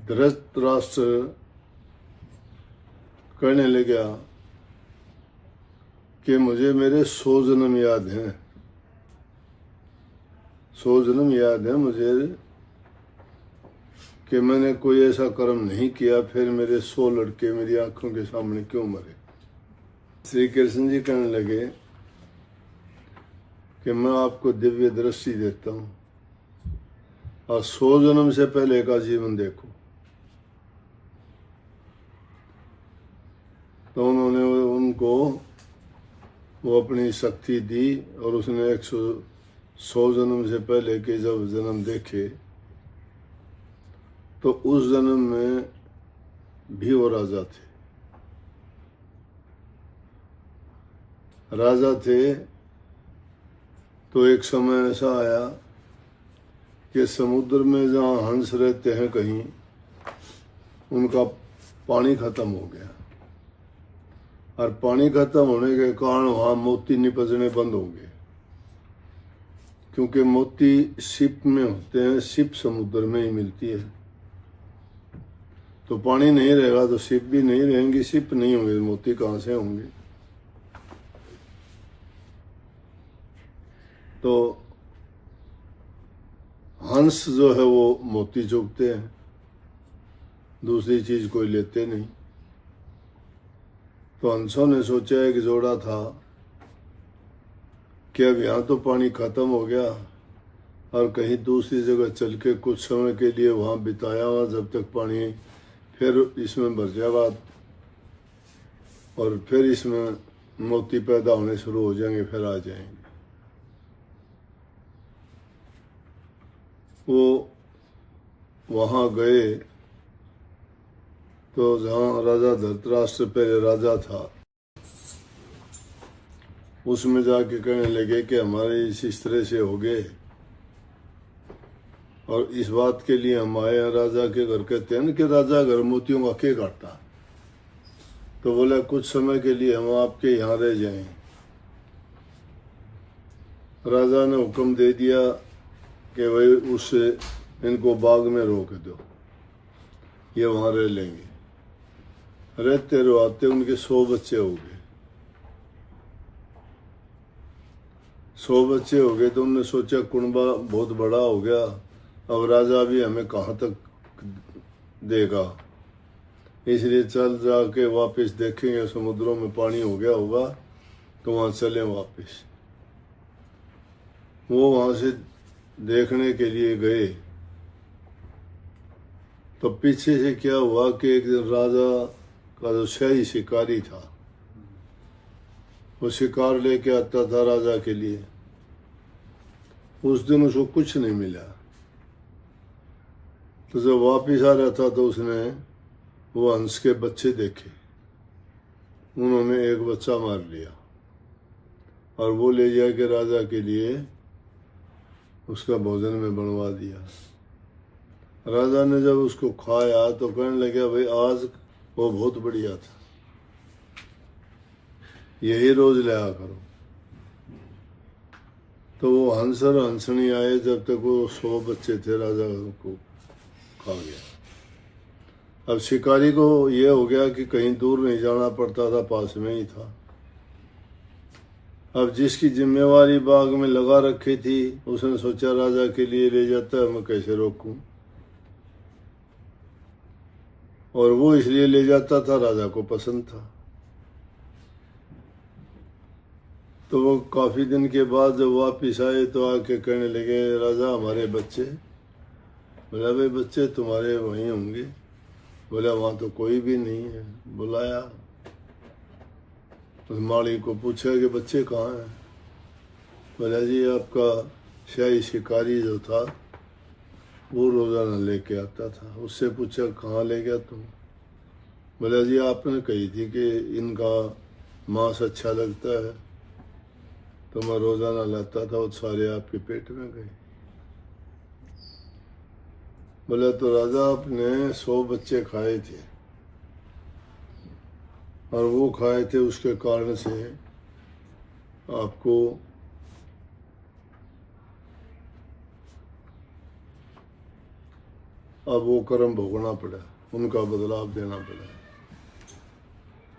धृतराष्ट्र कहने लगा कि मुझे मेरे 100 जन्म याद हैं, 100 जन्म याद है मुझे कि मैंने कोई ऐसा कर्म नहीं किया, फिर मेरे 100 लड़के मेरी आंखों के सामने क्यों मरे। श्री कृष्ण जी कहने लगे कि मैं आपको दिव्य दृष्टि देता हूँ और 100 जन्म से पहले का जीवन देखो। तो उन्होंने उनको वो अपनी शक्ति दी और उसने 100 जन्म से पहले के जब जन्म देखे तो उस जन्म में भी वो राजा थे। राजा थे तो एक समय ऐसा आया कि समुद्र में जहाँ हंस रहते हैं कहीं, उनका पानी खत्म हो गया और पानी खत्म होने के कारण वहाँ मोती निपजने बंद हो गए, क्योंकि मोती शिप में होते हैं, शिप समुद्र में ही मिलती है। तो पानी नहीं रहेगा तो शिप भी नहीं रहेंगी, शिप नहीं होंगे, मोती कहाँ से होंगे। तो हंस जो है वो मोती चुगते हैं, दूसरी चीज कोई लेते नहीं। तो हंसों ने सोचा एक जोड़ा था कि अब यहाँ तो पानी खत्म हो गया और कहीं दूसरी जगह चल के कुछ समय के लिए वहाँ बिताया हुआ, जब तक पानी फिर इसमें भर जाएगा और फिर इसमें मोती पैदा होने शुरू हो जाएंगे, फिर आ जाएंगे। वो वहाँ गए तो जहाँ राजा धृतराष्ट्र पहले राजा था, उसमें जाके कहने लगे कि हमारे इस तरह से हो गए और इस बात के लिए हम आए हैं राजा के घर। कहते हैं कि राजा घर मोतियों का के काटता। तो बोला कुछ समय के लिए हम आपके यहाँ रह जाएं। राजा ने हुक्म दे दिया कि भाई उससे इनको बाग में रोक दो, ये वहाँ रह लेंगे। रहते रहते उनके 100 बच्चे हो गए। 100 बच्चे हो गए तो उन्होंने सोचा कुनबा बहुत बड़ा हो गया, अब राजा भी हमें कहाँ तक देगा, इसलिए चल जाके वापस देखेंगे समुद्रों में पानी हो गया होगा तो वहाँ चले वापस। वो वहाँ से देखने के लिए गए तो पीछे से क्या हुआ कि एक दिन राजा का जो शाही शिकारी था वो शिकार लेके आता था राजा के लिए। उस दिन उसको कुछ नहीं मिला, तो जब वापिस आ रहा था तो उसने वो हंस के बच्चे देखे। उन्होंने एक बच्चा मार लिया और वो ले जाके राजा के लिए उसका भोजन में बनवा दिया। राजा ने जब उसको खाया तो कहने लगा भाई आज वो बहुत बढ़िया था, यही रोज लाया करो। तो वो हंस और हंसनी आए, जब तक वो 100 बच्चे थे राजा को खा गया। अब शिकारी को ये हो गया कि कहीं दूर नहीं जाना पड़ता था, पास में ही था। अब जिसकी जिम्मेवारी बाग में लगा रखी थी उसने सोचा राजा के लिए ले जाता है, मैं कैसे रोकूं। और वो इसलिए ले जाता था, राजा को पसंद था। तो वो काफी दिन के बाद जब वापिस आए तो आके कहने लगे राजा हमारे बच्चे। बोला भाई बच्चे तुम्हारे वहीं होंगे। बोला वहाँ तो कोई भी नहीं है। बुलाया, उस माली को पूछा कि बच्चे कहाँ हैं। बोला जी आपका शाही शिकारी जो था वो रोजाना लेके आता था, उससे पूछा कहाँ ले गया तुम। बोला जी आपने कही थी कि इनका मांस अच्छा लगता है तो मैं रोजाना लाता था, वो सारे आपके पेट में गए। बोला तो राजा आपने 100 बच्चे खाए थे और वो खाए थे उसके कारण से आपको अब वो कर्म भोगना पड़ा, उनका बदलाव देना पड़ा।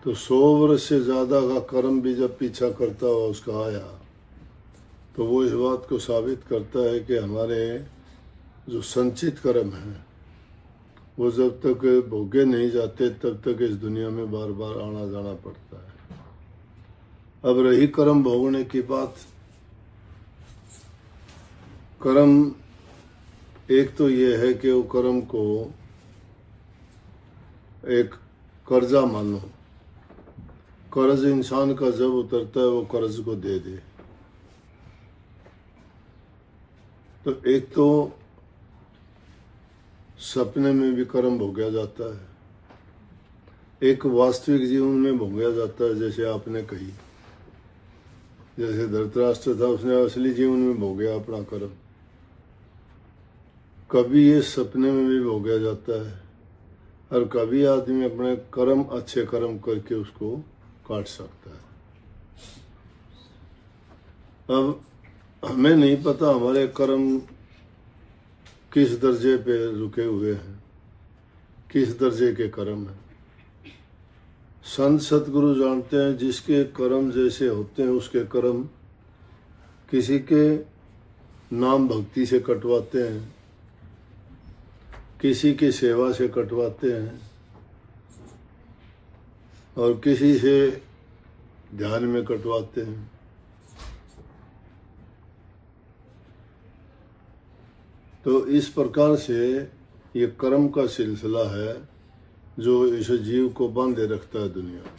तो 100 वर्ष से ज़्यादा का कर्म भी जब पीछा करता हुआ उसका आया, तो वो इस बात को साबित करता है कि हमारे जो संचित कर्म हैं वो जब तक भोगे नहीं जाते तब तक इस दुनिया में बार बार आना जाना पड़ता है। अब रही कर्म भोगने की बात, कर्म एक तो ये है कि वो कर्म को एक कर्जा मानो, कर्ज इंसान का जब उतरता है वो कर्ज को दे दे। तो एक तो सपने में भी कर्म भोगा जाता है, एक वास्तविक जीवन में भोगा जाता है। जैसे आपने कही, जैसे धृतराष्ट्र था, उसने असली जीवन में भोगा अपना कर्म। कभी ये सपने में भी भोगा जाता है और कभी आदमी अपने कर्म, अच्छे कर्म करके उसको काट सकता है। अब हमें नहीं पता हमारे कर्म किस दर्जे पे रुके हुए हैं, किस दर्जे के कर्म हैं। संत सतगुरु जानते हैं जिसके कर्म जैसे होते हैं उसके कर्म किसी के नाम भक्ति से कटवाते हैं, किसी की सेवा से कटवाते हैं और किसी से ध्यान में कटवाते हैं। तो इस प्रकार से ये कर्म का सिलसिला है जो इस जीव को बांधे रखता है दुनिया में।